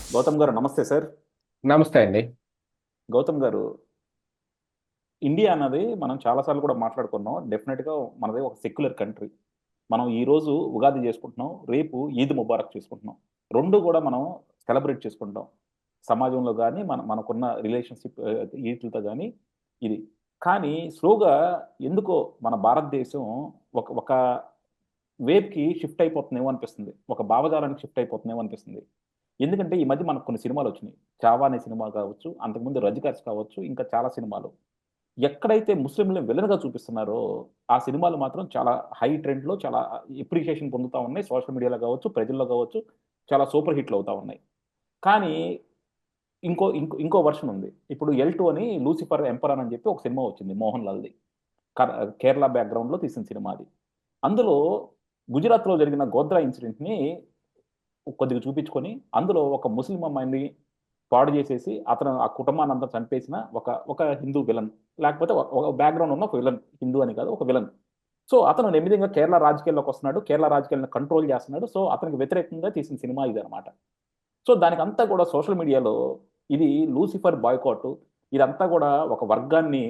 గౌతమ్ గారు నమస్తే సార్. నమస్తే అండి. గౌతమ్ గారు, ఇండియా అన్నది మనం చాలాసార్లు కూడా మాట్లాడుకున్నాం. డెఫినెట్గా మనది ఒక సెక్యులర్ కంట్రీ. మనం ఈ రోజు ఉగాది చేసుకుంటున్నాం, రేపు ఈద్ ముబారక్ చేసుకుంటున్నాం. రెండు కూడా మనం సెలబ్రేట్ చేసుకుంటాం. సమాజంలో కానీ మనకున్న రిలేషన్షిప్ వీటితో కానీ ఇది. కానీ స్లోగా ఎందుకో మన భారతదేశం ఒక ఒక వేవ్కి షిఫ్ట్ అయిపోతుందేమో అనిపిస్తుంది, ఒక భావజాలానికి షిఫ్ట్ అయిపోతుందేమో అనిపిస్తుంది. ఎందుకంటే ఈ మధ్య మనకు కొన్ని సినిమాలు వచ్చినాయి. చావా అనే సినిమా కావచ్చు, అంతకుముందు రజికర్స్ కావచ్చు, ఇంకా చాలా సినిమాలు. ఎక్కడైతే ముస్లింలను విలన్‌గా చూపిస్తున్నారో, ఆ సినిమాలు మాత్రం చాలా హై ట్రెండ్‌లో చాలా అప్రిషియేషన్ పొందుతా ఉన్నాయి. సోషల్ మీడియాలో కావచ్చు, ప్రజల్లో కావచ్చు, చాలా సూపర్ హిట్లు అవుతా ఉన్నాయి. కానీ ఇంకో వెర్షన్ ఉంది. ఇప్పుడు 'ఎల్ 2' అని 'లూసిఫర్ ఎంపరర్' అని చెప్పి ఒక సినిమా వచ్చింది మోహన్ లాల్‌ది. కేరళ బ్యాక్‌గ్రౌండ్‌లో తీసిన సినిమా అది. అందులో గుజరాత్‌లో జరిగిన గోద్రా ఇన్సిడెంట్‌ని కొద్దిగా చూపించుకొని, అందులో ఒక ముస్లిం అమ్మాయిని పాడు చేసేసి, అతను ఆ కుటుంబాన్నంతా చంపేసిన ఒక ఒక హిందూ విలన్. లేకపోతే ఒక బ్యాక్‌గ్రౌండ్ ఉన్న ఒక విలన్. హిందూ అని కాదు, ఒక విలన్. సో, అతను నెమ్మదిగా కేరళ రాజకీయాల్లోకొస్తున్నాడు. కేరళ రాజకీయాలను కంట్రోల్ చేస్తున్నాడు. సో, అతనికి వ్యతిరేకంగా తీసిన సినిమా ఇదనమాట. సో, దానికంతా కూడా సోషల్ మీడియాలో ఇది లూసిఫర్ బాయ్‌కాట్, ఇదంతా కూడా ఒక వర్గాన్ని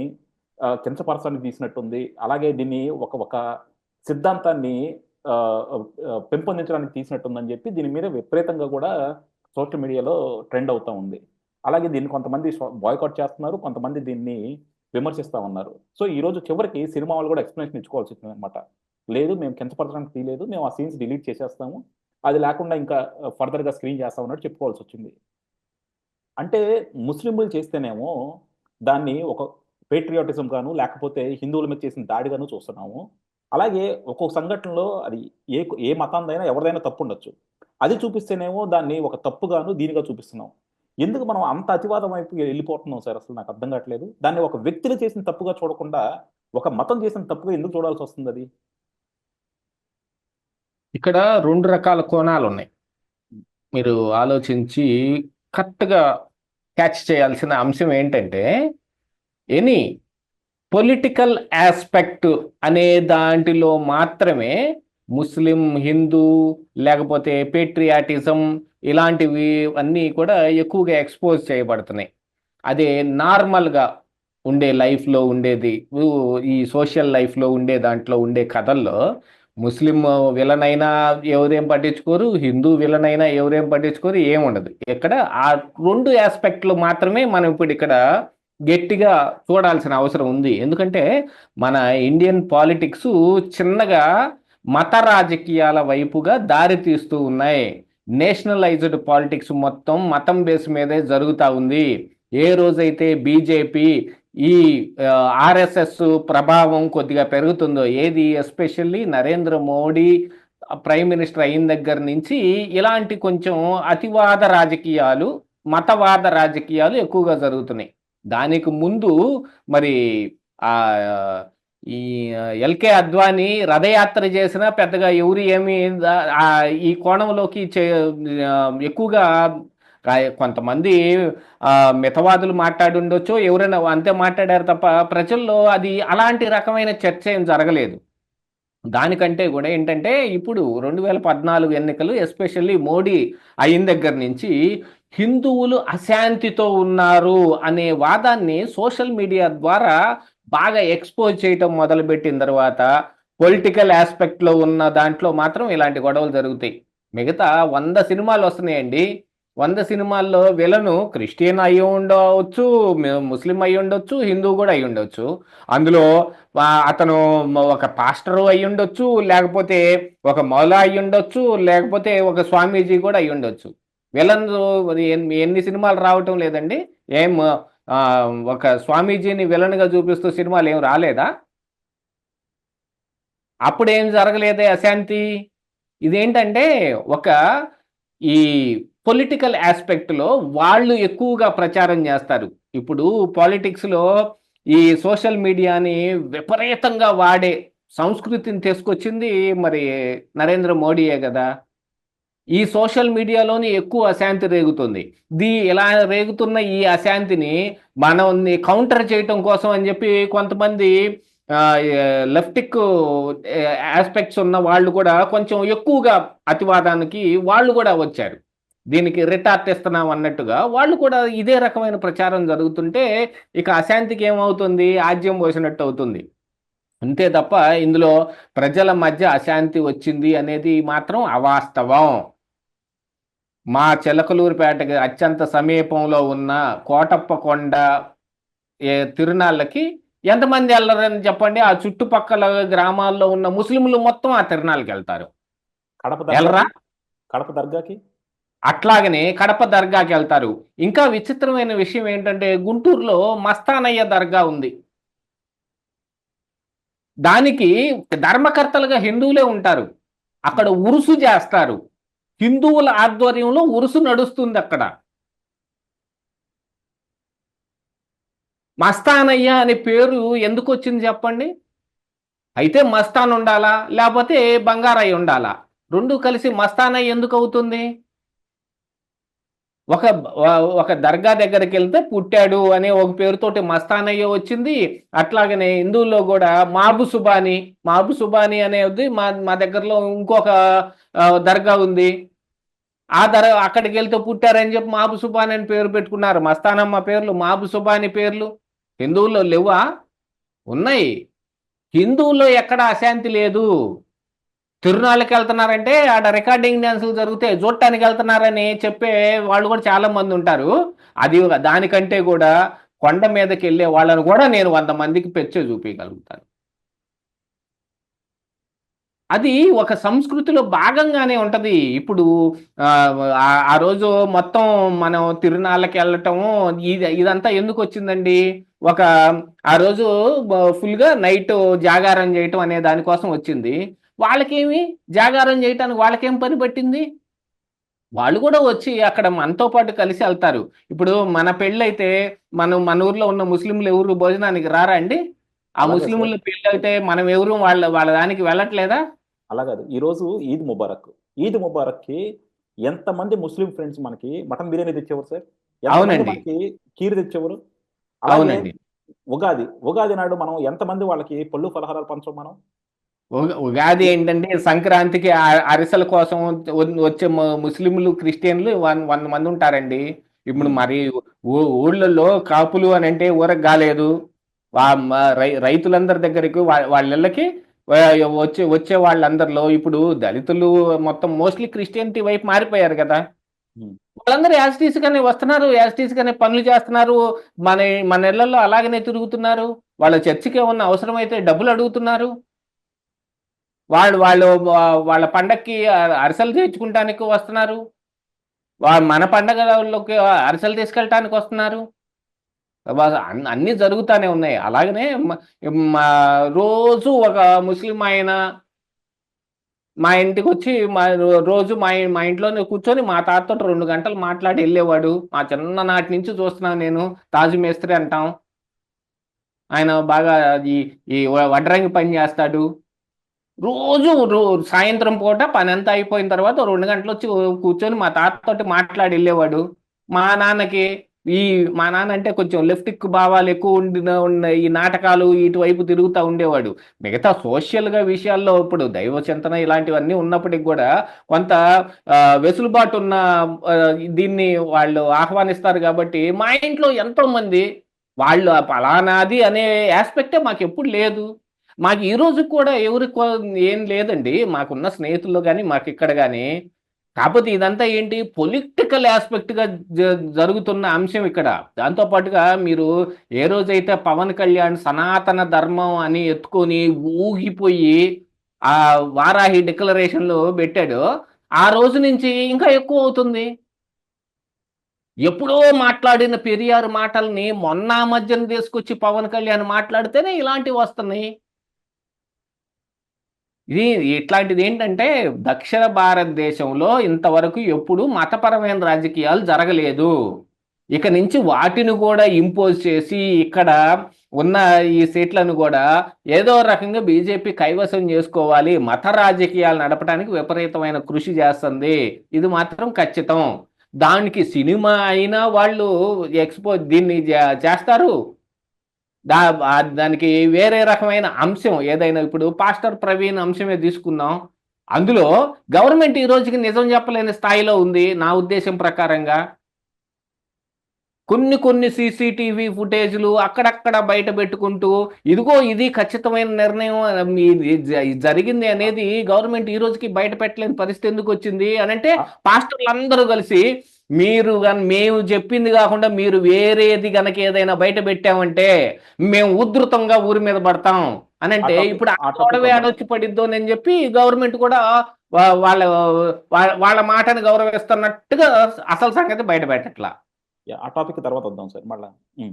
కించపరచడానికి తీసినట్టుంది. అలాగే దీన్ని ఒక ఒక సిద్ధాంతాన్ని ఆహ్, పెంపొందించడానికి తీసినట్టుందని చెప్పి దీని మీద విపరీతంగా కూడా సోషల్ మీడియాలో ట్రెండ్ అవుతా ఉంది. అలాగే దీన్ని కొంతమంది బాయ్‌కాట్ చేస్తున్నారు. కొంతమంది దీన్ని విమర్శిస్తా ఉన్నారు. సో, ఈరోజు చివరికి సినిమా వాళ్ళు కూడా ఎక్స్‌ప్లనేషన్ ఇచ్చుకోవాల్సొచ్చిందనమాట. లేదు, మేము కించపరచడానికి తీయలేదు. మేము ఆ సీన్స్ డిలీట్ చేసేస్తాము. అది లేకుండా ఇంకా ఫర్దర్‌గా స్క్రీన్ చేస్తాం అన్నట్టు చెప్పుకోవాల్సొచ్చింది. అంటే ముస్లింలు చేస్తేనేమో దాన్ని ఒక పేట్రియాటిజం గాను, లేకపోతే హిందువుల మీద చేసిన దాడిగాను చూస్తున్నాము. అలాగే ఒక్కొక్క సంఘటనలో అది ఏ మతానిదైనా ఎవరిదైనా తప్పుండొచ్చు. అది చూపిస్తేనేమో దాన్ని ఒక తప్పుగాను, దీనిగా చూపిస్తున్నాం. ఎందుకు మనం అంత అతివాదం వైపు ఎళ్ళిపోతున్నాం సార్, అసలు నాకు అర్థం కావట్లేదు. దాన్ని ఒక వ్యక్తిని చేసిన తప్పుగా చూడకుండా, ఒక మతం చేసిన తప్పుగా ఎందుకు చూడాల్సొస్తుందది? ఇక్కడ 2 రకాల కోణాలున్నాయి. హ్మ్. మీరు ఆలోచించి కరెక్ట్‌గా క్యాచ్ చేయాల్సిన అంశం ఏంటంటే, ఎనీ పొలిటికల్ యాస్పెక్ట్ అనే దాంటిలో మాత్రమే ముస్లిం, హిందూ లేకపోతే పేట్రియాటిజం ఇలాంటివి అన్నీ కూడా ఎక్కువగా ఎక్స్‌పోజ్ చేయబడుతున్నాయి. అదే నార్మల్‌గా ఉండే లైఫ్‌లో ఉండేది. ఈ సోషల్ లైఫ్‌లో ఉండే దాంట్లో ఉండే కథల్లో ముస్లిం విలన్ అయినా ఎవరేం పట్టించుకోరు. హిందూ విలన్ అయినా ఎవరేం పట్టించుకోరు. ఏముండదు. ఇక్కడ ఆ 2 యాస్పెక్ట్‌లు మాత్రమే మనం ఇప్పుడు ఇక్కడ గట్టిగా చూడాల్సిన అవసరం ఉంది. ఎందుకంటే మన ఇండియన్ పాలిటిక్స్ చిన్నగా మత రాజకీయాల వైపుగా దారి తీస్తూ ఉన్నాయి. నేషనలైజ్డ్ పాలిటిక్స్ మొత్తం మతం బేస్ మీదే జరుగుతా ఉంది. ఏ రోజైతే బీజేపీ ఈ ఆర్ఎస్ఎస్ ప్రభావం కొద్దిగా పెరుగుతుందో, ఏది especially Narendra Modi prime minister అయిన దగ్గర నుంచి ఇలాంటి కొంచెం అతివాద రాజకీయాలు, మతవాద రాజకీయాలు ఎక్కువగా జరుగుతున్నాయి. దానికి ముందు మరి ఆ ఈ ఎల్కే అద్వానీ రథయాత్ర చేసినా పెద్దగా ఎవరు ఏమి ఈ కోణంలోకి ఎక్కువగా కొంతమంది మితవాదులు మాట్లాడుండొచ్చు, ఎవరైనా అంతే మాట్లాడారు తప్ప ప్రజల్లో అది అలాంటి రకమైన చర్చ ఏం జరగలేదు. దానికంటే కూడా ఏంటంటే ఇప్పుడు 2014 ఎన్నికలు ఎస్పెషల్లీ మోడీ అయిన దగ్గర నుంచి హిందువులు అశాంతితో ఉన్నారు అనే వాదాన్ని సోషల్ మీడియా ద్వారా బాగా ఎక్స్పోజ్ చేయటం మొదలుపెట్టిన తర్వాత పొలిటికల్ ఆస్పెక్ట్లో ఉన్న దాంట్లో మాత్రం ఇలాంటి గొడవలు జరుగుతాయి. మిగతా 100 సినిమాలు వస్తున్నాయండి. 100 సినిమాల్లో విలను క్రిస్టియన్ అయి ఉండవచ్చు, ముస్లిం అయి ఉండొచ్చు, హిందూ కూడా అయి ఉండొచ్చు. అందులో అతను ఒక పాస్టర్ అయి ఉండొచ్చు, లేకపోతే ఒక మౌలా అయి ఉండొచ్చు, లేకపోతే ఒక స్వామీజీ కూడా అయి ఉండొచ్చు. విలన్ ఎన్ని సినిమాలు రావటం లేదండి? ఏం ఆ, ఒక స్వామీజీని విలన్ గా చూపిస్తూ సినిమాలు ఏం రాలేదా? అప్పుడేం జరగలేదే అశాంతి? ఇదేంటంటే ఒక ఈ పొలిటికల్ ఆస్పెక్ట్లో వాళ్ళు ఎక్కువగా ప్రచారం చేస్తారు. ఇప్పుడు పాలిటిక్స్లో ఈ సోషల్ మీడియాని విపరీతంగా వాడే సంస్కృతిని తీసుకొచ్చింది మరి నరేంద్ర మోడీయే కదా. ఈ సోషల్ మీడియాలోనే ఎక్కువ అశాంతి రేగుతుంది. ఇలా రేగుతున్న ఈ అశాంతిని మనం కౌంటర్ చేయటం కోసం అని చెప్పి కొంతమంది లెఫ్టిక్ ఆస్పెక్ట్స్ ఉన్న వాళ్ళు కూడా కొంచెం ఎక్కువగా అతివాదానికి వాళ్ళు కూడా వచ్చారు. దీనికి రిటార్ట్ ఇస్తున్నాం అన్నట్టుగా వాళ్ళు కూడా ఇదే రకమైన ప్రచారం జరుగుతుంటే ఇక అశాంతికి ఏమవుతుంది, ఆజ్యం పోసినట్టు అవుతుంది. అంతే తప్ప ఇందులో ప్రజల మధ్య అశాంతి వచ్చింది అనేది మాత్రం అవాస్తవం. మా చిలకలూరిపేటకి అత్యంత సమీపంలో ఉన్న కోటప్పకొండ తిరునాళ్ళకి ఎంతమంది వెళ్ళరని చెప్పండి? ఆ చుట్టుపక్కల గ్రామాల్లో ఉన్న ముస్లింలు మొత్తం ఆ తిరునాళ్ళకి వెళ్తారు. కడప వెళ్ళరా? దర్గాకి కడప దర్గాకి అట్లాగనే కడప దర్గాకి వెళ్తారు. ఇంకా విచిత్రమైన విషయం ఏంటంటే గుంటూరులో మస్తానయ్య దర్గా ఉంది. దానికి ధర్మకర్తలుగా హిందువులే ఉంటారు. అక్కడ ఉరుసు చేస్తారు. హిందువుల ఆధ్వర్యంలో ఉరుసు నడుస్తుంది అక్కడ. మస్తానయ్య అనే పేరు ఎందుకు వచ్చింది చెప్పండి? అయితే మస్తాన్ ఉండాలా, లేకపోతే బంగారయ్య ఉండాలా? రెండు కలిసి మస్తానయ్య ఎందుకు అవుతుంది? ఒక ఒక దర్గా దగ్గరికి వెళ్తే పుట్టాడు అనే ఒక పేరుతోటి మస్తానయ్య వచ్చింది. అట్లాగనే హిందువుల్లో కూడా మాబు సుబాని అనేది మా మా దగ్గరలో ఇంకొక దర్గా ఉంది. ఆ అక్కడికి వెళ్తే పుట్టారని చెప్పి మాబు సుబాని అని పేరు పెట్టుకున్నారు. మస్తానమ్మ పేర్లు, మాబు సుబాని పేర్లు హిందువుల్లో లేవా? ఉన్నాయి. హిందువుల్లో ఎక్కడ అశాంతి లేదు. తిరునాళ్ళకి వెళ్తున్నారంటే ఆడ రికార్డింగ్ డ్యాన్సులు జరుగుతాయి, చూడటానికి వెళ్తున్నారని చెప్పే వాళ్ళు కూడా చాలా మంది ఉంటారు. అది దానికంటే కూడా కొండ మీదకి వెళ్ళే వాళ్ళని కూడా నేను 100 మందికి పెంచే చూపించగలుగుతాను. అది ఒక సంస్కృతిలో భాగంగానే ఉంటది. ఇప్పుడు ఆ రోజు మొత్తం మనం తిరునాళ్ళకి వెళ్ళటము ఇదంతా ఎందుకు వచ్చిందండి? ఒక ఆ రోజు ఫుల్గా నైట్ జాగారం చేయటం అనే దానికోసం వచ్చింది. వాళ్ళకేమి జాగారం చేయటానికి వాళ్ళకేం పని పట్టింది? వాళ్ళు కూడా వచ్చి అక్కడ మనతో పాటు కలిసి వెళ్తారు. ఇప్పుడు మన పెళ్ళైతే మన ఊర్లో ఉన్న ముస్లింలు ఎవరు భోజనానికి రారా అండి? ఆ అలాగే సార్. ముస్లింల పెళ్ళైతే మనం ఎవరు వాళ్ళ దానికి వెళ్ళట్లేదా? అలా కాదు. ఈరోజు ఈద్ ముబారక్. ఈద్ ముబారక్కి ఎంతమంది ముస్లిం ఫ్రెండ్స్ మనకి మటన్ బిర్యానీ తెచ్చేవారు సార్? ఎంతమంది అవునండి. మనకి కీర్ తెచ్చేవారు? అలాగే అవునండి. ఉగాది నాడు మనం ఎంతమంది వాళ్ళకి పళ్ళు ఫలహారాలు పంచాం మనం? ఉగాది ఏంటంటే సంక్రాంతికి అరిసెల కోసం వచ్చే ముస్లింలు క్రిస్టియన్లు 100 మంది ఉంటారండి. ఇప్పుడు మరి ఊళ్ళల్లో కాపులు అని అంటే ఊరకు కాలేదు. రైతులందరి దగ్గరికి వాళ్ళ ఇళ్ళకి వచ్చే వాళ్ళందరిలో ఇప్పుడు దళితులు మొత్తం మోస్ట్లీ క్రిస్టియానిటీ వైపు మారిపోయారు కదా. వాళ్ళందరూ యాజిటీస్గానే వస్తున్నారు, యాజిటీస్గానే పనులు చేస్తున్నారు. మన మన ఇళ్లలో అలాగనే తిరుగుతున్నారు. వాళ్ళ చర్చికి ఏమన్నా అవసరమైతే డబ్బులు అడుగుతున్నారు. వాళ్ళ పండక్కి అరిసెలు తెచ్చుకుంటానికి వస్తున్నారు. మన పండగలోకి అరిసెలు తీసుకెళ్ళటానికి వస్తున్నారు. అన్నీ జరుగుతూనే ఉన్నాయి. అలాగనే రోజు ఒక ముస్లిం ఆయన మా ఇంటికి వచ్చి రోజు మా ఇంట్లోనే కూర్చొని మా తాతతో 2 గంటలు మాట్లాడి వెళ్ళేవాడు. మా చిన్ననాటి నుంచి చూస్తున్నాను నేను. తాజు మేస్త్రి అంటాం. ఆయన బాగా ఈ ఈ వడ్రంగి పని చేస్తాడు. రోజు సాయంత్రం పూట పని అంతా అయిపోయిన తర్వాత 2 గంటలు వచ్చి కూర్చొని మా తాతతోటి మాట్లాడి వెళ్ళేవాడు. మా నాన్న అంటే కొంచెం లెఫ్టిక్ భావాలు ఎక్కువ ఉన్న ఈ నాటకాలు ఇటువైపు తిరుగుతూ ఉండేవాడు. మిగతా సోషల్గా విషయాల్లో ఇప్పుడు దైవ చింతన ఇలాంటివన్నీ ఉన్నప్పటికి కూడా కొంత వెసులుబాటు ఉన్న దీన్ని వాళ్ళు ఆహ్వానిస్తారు. కాబట్టి మా ఇంట్లో ఎంతో మంది వాళ్ళు పలానాది అనే ఆస్పెక్టే మాకు ఎప్పుడు లేదు. మాకు ఈ రోజు కూడా ఏం లేదండి. మాకున్న స్నేహితుల్లో కానీ మాకు ఇక్కడ కానీ. కాకపోతే ఇదంతా ఏంటి పొలిటికల్ ఆస్పెక్ట్గా జరుగుతున్న అంశం ఇక్కడ. దాంతోపాటుగా మీరు ఏ రోజైతే పవన్ కళ్యాణ్ సనాతన ధర్మం అని ఎత్తుకొని ఊగిపోయి ఆ వారాహి డిక్లరేషన్లు పెట్టాడో ఆ రోజు నుంచి ఇంకా ఎక్కువ అవుతుంది. ఎప్పుడో మాట్లాడిన పెరియార్ మాటల్ని మొన్న మధ్యన తీసుకొచ్చి పవన్ కళ్యాణ్ మాట్లాడితేనే ఇలాంటివి వస్తున్నాయి. ఇట్లాంటిది ఏంటంటే దక్షిణ భారతదేశంలో ఇంతవరకు ఎప్పుడు మతపరమైన రాజకీయాలు జరగలేదు. ఇక నుంచి వాటిని కూడా ఇంపోజ్ చేసి ఇక్కడ ఉన్న ఈ సీట్లను కూడా ఏదో రకంగా బీజేపీ కైవసం చేసుకోవాలి, మత రాజకీయాలు నడపడానికి విపరీతమైన కృషి చేస్తుంది. ఇది మాత్రం ఖచ్చితం. దానికి సినిమా అయినా వాళ్ళు దీన్ని చేస్తారు. దానికి వేరే రకమైన అంశం ఏదైనా ఇప్పుడు పాస్టర్ ప్రవీణ్ అంశమే తీసుకుందాం. అందులో గవర్నమెంట్ ఈ రోజుకి నిజం చెప్పలేని స్థాయిలో ఉంది నా ఉద్దేశం ప్రకారంగా. కొన్ని సీసీటీవీ ఫుటేజ్లు అక్కడక్కడ బయట పెట్టుకుంటూ ఇదిగో ఇది ఖచ్చితమైన నిర్ణయం ఇది జరిగింది అనేది గవర్నమెంట్ ఈ రోజుకి బయట పెట్టలేని పరిస్థితి ఎందుకు వచ్చింది అని అంటే, ఆ, పాస్టర్లు అందరూ కలిసి మీరు మేము చెప్పింది కాకుండా మీరు వేరేది గనక ఏదైనా బయట పెట్టామంటే మేము ఉధృతంగా ఊరి మీద పడతాం అని ఆ అంటే, టాపిక్ ఇప్పుడు ఆ ఆ టాపిక్ గొడవ వద్దాం. ఆడొచ్చి పడిద్దో అని చెప్పి గవర్నమెంట్ కూడా వాళ్ళ వాళ్ళ మాటను గౌరవిస్తున్నట్టుగా అసలు సంగతి బయట పెట్టట్లా. ఆ టాపిక్ తర్వాత వద్దాం సార్ మళ్ళా. ఉమ్.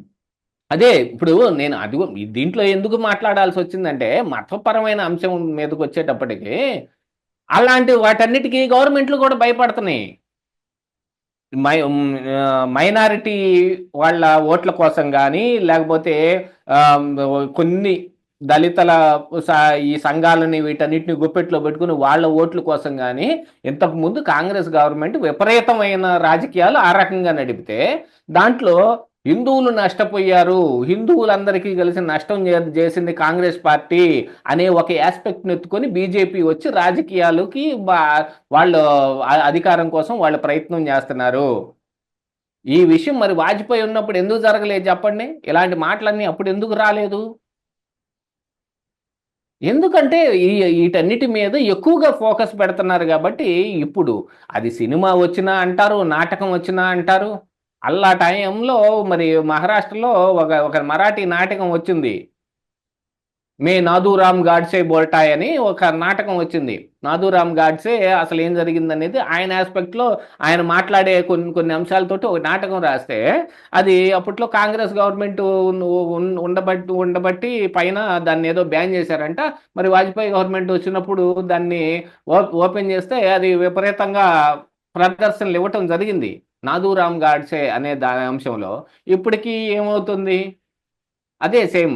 అదే ఇప్పుడు నేను అది దీంట్లో ఎందుకు మాట్లాడాల్సి వచ్చిందంటే, మతపరమైన అంశం మీదకి వచ్చేటప్పటికి అలాంటి వాటన్నిటికీ గవర్నమెంట్లు కూడా భయపడుతున్నాయి. మైనారిటీ వాళ్ళ ఓట్ల కోసం కానీ, లేకపోతే కొన్ని దళితుల ఈ సంఘాలని వీటన్నిటిని గుప్పెట్లో పెట్టుకుని వాళ్ళ ఓట్ల కోసం కానీ, ఇంతకు ముందు కాంగ్రెస్ గవర్నమెంట్ విపరీతమైన రాజకీయాలు ఆ రకంగా నడిపితే దాంట్లో హిందువులు నష్టపోయారు, హిందువులందరికీ కలిసి నష్టం చేసింది కాంగ్రెస్ పార్టీ అనే ఒక ఆస్పెక్ట్ని ఎత్తుకొని బీజేపీ వచ్చి రాజకీయాలకి వాళ్ళు అధికారం కోసం వాళ్ళు ప్రయత్నం చేస్తున్నారు. ఈ విషయం మరి వాజ్పేయి ఉన్నప్పుడు ఎందుకు జరగలేదు చెప్పండి? ఇలాంటి మాటలన్నీ అప్పుడు ఎందుకు రాలేదు? ఎందుకంటే వీటన్నిటి మీద ఎక్కువగా ఫోకస్ పెడుతున్నారు కాబట్టి. ఇప్పుడు అది సినిమా వచ్చినా అంటారు, నాటకం వచ్చినా అంటారు. అల్లా టైంలో మరి మహారాష్ట్రలో ఒక మరాఠీ నాటకం వచ్చింది. మే నాథూరామ్ గాడ్సే బోల్టాయ్ అని ఒక నాటకం వచ్చింది. నాథూరామ్ గాడ్సే అసలు ఏం జరిగిందనేది ఆయన ఆస్పెక్ట్లో ఆయన మాట్లాడే కొన్ని అంశాలతోటి ఒక నాటకం రాస్తే, అది అప్పట్లో కాంగ్రెస్ గవర్నమెంట్ ఉండబట్టి పైన దాన్ని ఏదో బ్యాన్ చేశారంట. మరి వాజ్పేయి గవర్నమెంట్ వచ్చినప్పుడు దాన్ని ఓపెన్ చేస్తే అది విపరీతంగా ప్రదర్శనలు ఇవ్వటం జరిగింది నాథూరామ్ గాడ్సే అనే దాని అంశంలో. ఇప్పటికీ ఏమవుతుంది? అదే సేమ్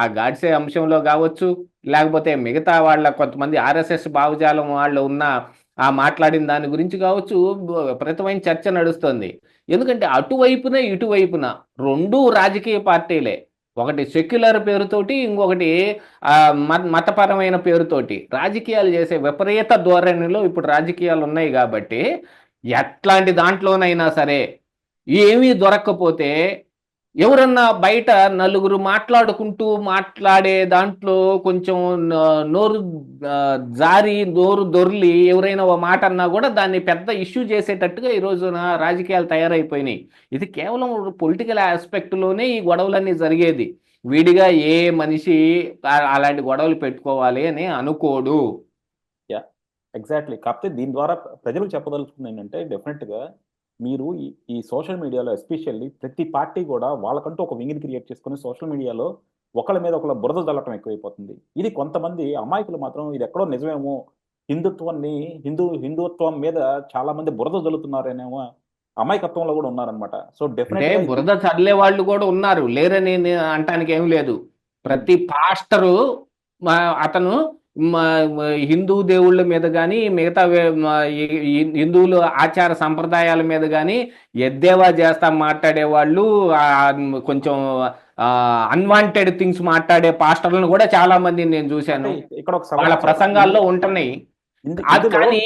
ఆ గాడ్సే అంశంలో కావచ్చు, లేకపోతే మిగతా వాళ్ళ కొంతమంది ఆర్ఎస్ఎస్ భావజాలం వాళ్ళు ఉన్న ఆ మాట్లాడిన దాని గురించి కావచ్చు, విపరీతమైన చర్చ నడుస్తుంది. ఎందుకంటే అటువైపున ఇటువైపున రెండూ రాజకీయ పార్టీలే. ఒకటి సెక్యులర్ పేరుతోటి, ఇంకొకటి మతపరమైన పేరుతోటి రాజకీయాలు చేసే విపరీత ధోరణిలో ఇప్పుడు రాజకీయాలు ఉన్నాయి. కాబట్టి ఎట్లాంటి దాంట్లోనైనా సరే ఏమీ దొరక్కపోతే ఎవరన్నా బయట నలుగురు మాట్లాడే దాంట్లో కొంచెం నోరు జారి నోరు దొర్లి ఎవరైనా ఓ మాట అన్నా కూడా దాన్ని పెద్ద ఇష్యూ చేసేటట్టుగా ఈ రోజున రాజకీయాలు తయారైపోయినాయి. ఇది కేవలం పొలిటికల్ ఆస్పెక్ట్లోనే ఈ గొడవలన్నీ జరిగేది. విడిగా ఏ మనిషి అలాంటి గొడవలు పెట్టుకోవాలి అని అనుకోడు. Yeah, exactly. కాకపోతే దీని ద్వారా ప్రజలకు చెప్పదలుచుకుంది ఏంటంటే, డెఫినెట్గా మీరు ఈ సోషల్ మీడియాలో ఎస్పెషల్లీ ప్రతి పార్టీ కూడా వాళ్ళకంటూ ఒక వింగ్ని క్రియేట్ చేసుకుని సోషల్ మీడియాలో ఒకళ్ళ మీద ఒకళ్ళ బురద చల్లటం ఎక్కువైపోతుంది. ఇది కొంతమంది అమాయకులు మాత్రం ఇది ఎక్కడో నిజమేమో, హిందుత్వాన్ని హిందుత్వం మీద చాలా మంది బురద జల్లుతున్నారనేమో అమాయకత్వంలో కూడా ఉన్నారనమాట. సో అంటే డెఫినెట్గా బురద చల్లే వాళ్ళు కూడా ఉన్నారు, లేరని అంటానికి ఏం లేదు. ప్రతి పాస్టరు అతను హిందూ దేవుళ్ళ మీద కానీ, మిగతా హిందువుల ఆచార సంప్రదాయాల మీద కానీ ఎద్దేవా చేస్తా మాట్లాడే వాళ్ళు, కొంచెం అన్వాంటెడ్ థింగ్స్ మాట్లాడే పాస్టర్లను కూడా చాలా మంది నేను చూశాను. ఇక్కడ ఒక వాళ్ళ ప్రసంగాల్లో ఉంటున్నాయి. కానీ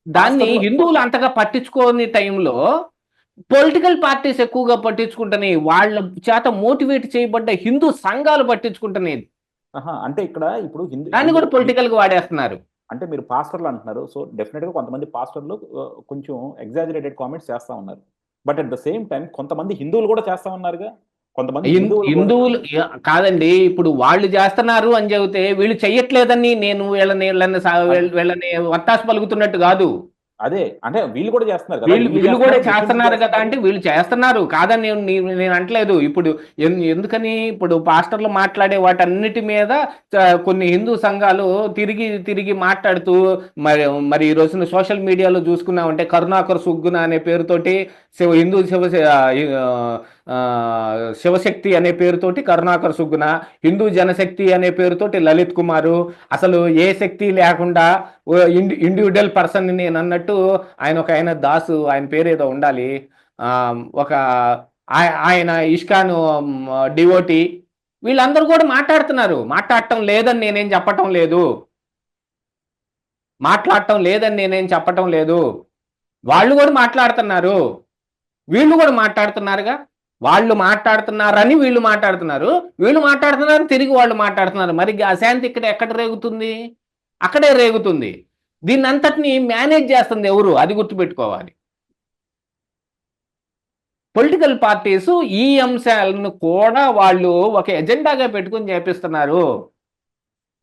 దాన్ని హిందువులు అంతగా పట్టించుకోని టైంలో పొలిటికల్ పార్టీస్ ఎక్కువగా పట్టించుకుంటున్నాయి. వాళ్ళ చేత మోటివేట్ చేయబడ్డ హిందూ సంఘాలు పట్టించుకుంటున్నాయి. అంటే ఇక్కడ ఇప్పుడు దాన్ని కూడా పొలిటికల్ గా వాడేస్తున్నారు. అంటే మీరు పాస్టర్లు అంటున్నారు. సో డెఫినెట్గా కొంతమంది పాస్టర్లు కొంచెం ఎగ్జాజరేటెడ్ కామెంట్స్ చేస్తా ఉన్నారు. But at the same time కొంతమంది హిందువులు కూడా చేస్తా ఉన్నారుగా. కొంతమంది హిందువులు కాదండి, ఇప్పుడు వాళ్ళు చేస్తున్నారు అని చెబితే వీళ్ళు చెయ్యట్లేదని నేను వీళ్ళని వత్తాసు పలుకుతున్నట్టు కాదు. అదే అంటే వీళ్ళు కూడా చేస్తున్నారు కదా, వీళ్ళు కూడా చేస్తున్నారు కదా అంటే వీళ్ళు చేస్తున్నారు కాదని నేను అంటలేదు. ఇప్పుడు ఎందుకని ఇప్పుడు పాస్టర్లు మాట్లాడే వాటన్నిటి మీద కొన్ని హిందూ సంఘాలు తిరిగి మాట్లాడుతూ మరి ఈ రోజున సోషల్ మీడియాలో చూసుకున్నామంటే కరుణాకర్ సుగ్గున అనే పేరుతోటి హిందూ శివశక్తి అనే పేరుతోటి కరుణాకర్ సుగ్గున, హిందూ జనశక్తి అనే పేరుతోటి లలిత్ కుమారు, అసలు ఏ శక్తి లేకుండా ఇండివిజువల్ పర్సన్ నేను అన్నట్టు ఆయన దాసు, ఆయన పేరు ఏదో ఉండాలి, ఒక ఆయన ఇష్కాను డివోటీ, వీళ్ళందరూ కూడా మాట్లాడటం లేదని నేనేం చెప్పటం లేదు. మాట్లాడటం లేదని నేనేం చెప్పటం లేదు. వాళ్ళు కూడా మాట్లాడుతున్నారు, వీళ్ళు కూడా మాట్లాడుతున్నారుగా. వాళ్ళు మాట్లాడుతున్నారని వీళ్ళు మాట్లాడుతున్నారు, వీళ్ళు మాట్లాడుతున్నారు తిరిగి వాళ్ళు మాట్లాడుతున్నారు. మరి అశాంతి ఇక్కడ ఎక్కడ రేగుతుంది? అక్కడే రేగుతుంది. దీన్ని అంతటిని మేనేజ్ చేస్తుంది ఎవరు? అది గుర్తుపెట్టుకోవాలి. పొలిటికల్ పార్టీస్ ఈ అంశాలను కూడా వాళ్ళు ఒక ఎజెండాగా పెట్టుకుని చేపిస్తున్నారు.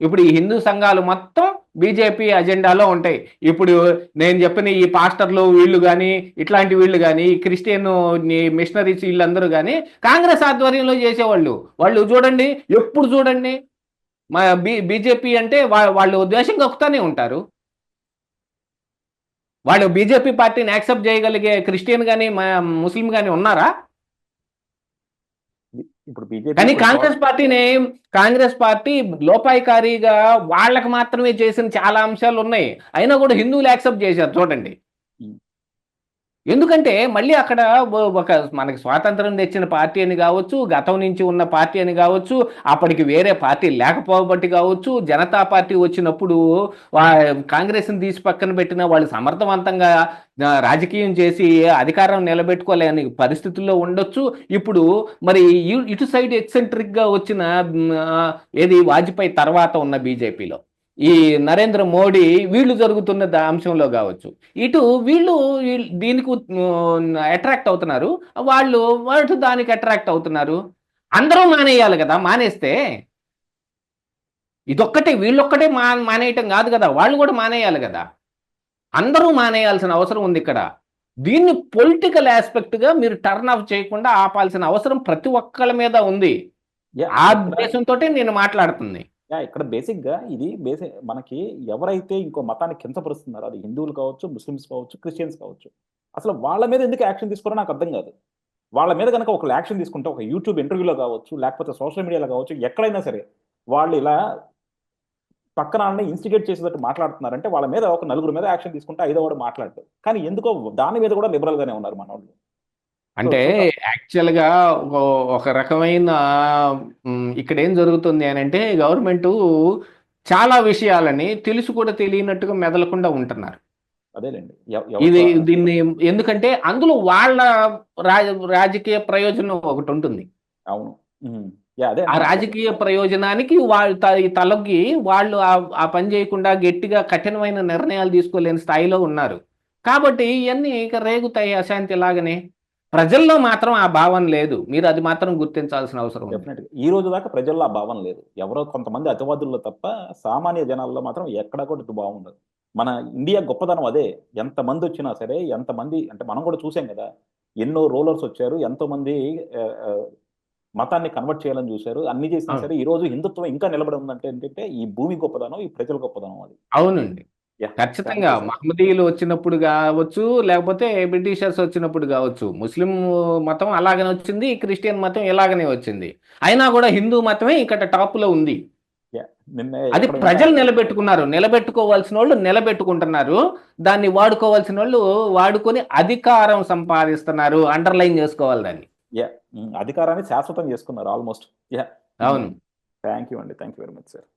ఇప్పుడు ఈ హిందూ సంఘాలు మొత్తం బీజేపీ అజెండాలో ఉంటాయి. ఇప్పుడు నేను చెప్పిన ఈ పాస్టర్లు వీళ్ళు కానీ, ఇట్లాంటి వీళ్ళు కానీ, క్రిస్టియన్ మిషనరీస్ వీళ్ళందరూ కానీ కాంగ్రెస్ ఆధ్వర్యంలో చేసేవాళ్ళు. వాళ్ళు చూడండి, ఎప్పుడు చూడండి మా బీజేపీ అంటే వాళ్ళు ద్వేషం కక్కుతానే ఉంటారు. వాళ్ళు బీజేపీ పార్టీని యాక్సెప్ట్ చేయగలిగే క్రిస్టియన్ కానీ ముస్లిం కానీ ఉన్నారా? ఇప్పుడు బీజేపీ కానీ కాంగ్రెస్ పార్టీ లోపాయికారిగా వాళ్ళకి మాత్రమే చేసిన చాలా అంశాలు ఉన్నాయి. అయినా కూడా హిందువులు యాక్సెప్ట్ చేశారు చూడండి. ఎందుకంటే మళ్ళీ అక్కడ ఒక మనకి స్వాతంత్రం తెచ్చిన పార్టీ అని కావచ్చు, గతం నుంచి ఉన్న పార్టీ అని కావచ్చు, అప్పటికి వేరే పార్టీ లేకపోబట్టి కావచ్చు, జనతా పార్టీ వచ్చినప్పుడు కాంగ్రెస్ని తీసి పక్కన పెట్టిన వాళ్ళు సమర్థవంతంగా రాజకీయం చేసి అధికారం నిలబెట్టుకోలేని పరిస్థితుల్లో ఉండొచ్చు. ఇప్పుడు మరి ఇటు సైడ్ ఎక్సెంట్రిక్గా వచ్చిన ఏది వాజ్పేయి తర్వాత ఉన్న బీజేపీలో ఈ నరేంద్ర మోడీ వీళ్ళు జరుగుతున్న అంశంలో కావచ్చు, ఇటు వీళ్ళు దీనికి అట్రాక్ట్ అవుతున్నారు, వాళ్ళు దానికి అట్రాక్ట్ అవుతున్నారు. అందరూ మానేయాలి కదా. మానేస్తే ఇదొక్కటే వీళ్ళొక్కటే మానేయటం కాదు కదా, వాళ్ళు కూడా మానేయాలి కదా. అందరూ మానేయాల్సిన అవసరం ఉంది ఇక్కడ. దీన్ని పొలిటికల్ ఆస్పెక్ట్గా మీరు టర్న్ ఆఫ్ చేయకుండా ఆపాల్సిన అవసరం ప్రతి ఒక్కళ్ళ మీద ఉంది. ఆ ఉద్దేశంతో నేను మాట్లాడుతుంది. ఇక్కడ బేసిక్గా ఇది మనకి ఎవరైతే ఇంకో మతాన్ని కించపరుస్తున్నారో, అది హిందువులు కావచ్చు, ముస్లిమ్స్ కావచ్చు, క్రిస్టియన్స్ కావచ్చు, అసలు వాళ్ళ మీద ఎందుకు యాక్షన్ తీసుకోరో నాకు అర్థం కాదు. వాళ్ళ మీద కనుక ఒక యాక్షన్ తీసుకుంటే, ఒక యూట్యూబ్ ఇంటర్వ్యూలో కావచ్చు, లేకపోతే సోషల్ మీడియాలో కావచ్చు, ఎక్కడైనా సరే వాళ్ళు ఇలా పక్కన ఇన్స్టిగేట్ చేసేటట్టు మాట్లాడుతున్నారంటే వాళ్ళ మీద ఒక నలుగురు మీద యాక్షన్ తీసుకుంటే ఐదో వాడు మాట్లాడతారు. కానీ ఎందుకో దాని మీద కూడా లిబరల్ గానే ఉన్నారు మన వాళ్ళు. అంటే యాక్చువల్గా ఒక రకమైన ఇక్కడ ఏం జరుగుతుంది అని అంటే, గవర్నమెంట్ చాలా విషయాలని తెలుసు కూడా తెలియనట్టుగా మెదలకుండా ఉంటున్నారు. అదేలేండి. దీన్ని ఎందుకంటే అందులో వాళ్ళ రాజకీయ ప్రయోజనం ఒకటి ఉంటుంది. అవును. ఆ రాజకీయ ప్రయోజనానికి వాళ్ళు తలొగ్గి వాళ్ళు ఆ పని చేయకుండా గట్టిగా కఠినమైన నిర్ణయాలు తీసుకోలేని స్థాయిలో ఉన్నారు. కాబట్టి ఇవన్నీ ఇక రేగుతాయి అశాంతి లాగానే. ప్రజల్లో మాత్రం ఆ భావన లేదు. మీరు అది మాత్రం గుర్తించాల్సిన అవసరం ఉంది. ఈ రోజు దాకా ప్రజల్లో ఆ భావన లేదు. ఎవరో కొంతమంది అతివాదుల్లో తప్ప సామాన్య జనాల్లో మాత్రం ఎక్కడా కూడా ఇటు బాగుండదు. మన ఇండియా గొప్పదనం అదే. ఎంతమంది వచ్చినా సరే, ఎంతమంది అంటే మనం కూడా చూసాం కదా, ఎన్నో రూలర్స్ వచ్చారు, ఎంతో మంది మతాన్ని కన్వర్ట్ చేయాలని చూశారు, అన్ని చేసినా సరే ఈ రోజు హిందుత్వం ఇంకా నిలబడి ఉందంటే ఏంటంటే ఈ భూమి గొప్పదనం, ఈ ప్రజల గొప్పదనం అది. అవునండి, ఖచ్చితంగా. మహమ్మదీయులు వచ్చినప్పుడు కావచ్చు, లేకపోతే బ్రిటిషర్స్ వచ్చినప్పుడు కావచ్చు, ముస్లిం మతం అలాగనే వచ్చింది, క్రిస్టియన్ మతం ఇలాగనే వచ్చింది. అయినా కూడా హిందూ మతమే ఇక్కడ టాప్ లో ఉంది. అది ప్రజలు నిలబెట్టుకున్నారు. నిలబెట్టుకోవాల్సిన వాళ్ళు నిలబెట్టుకుంటున్నారు, దాన్ని వాడుకోవాల్సిన వాళ్ళు వాడుకొని అధికారం సంపాదిస్తున్నారు. అండర్లైన్ చేసుకోవాలి దాన్ని. అధికారాన్ని శాశ్వతం చేసుకున్నారు ఆల్మోస్ట్. అవును. థ్యాంక్ యూ అండి. Thank you very much sir.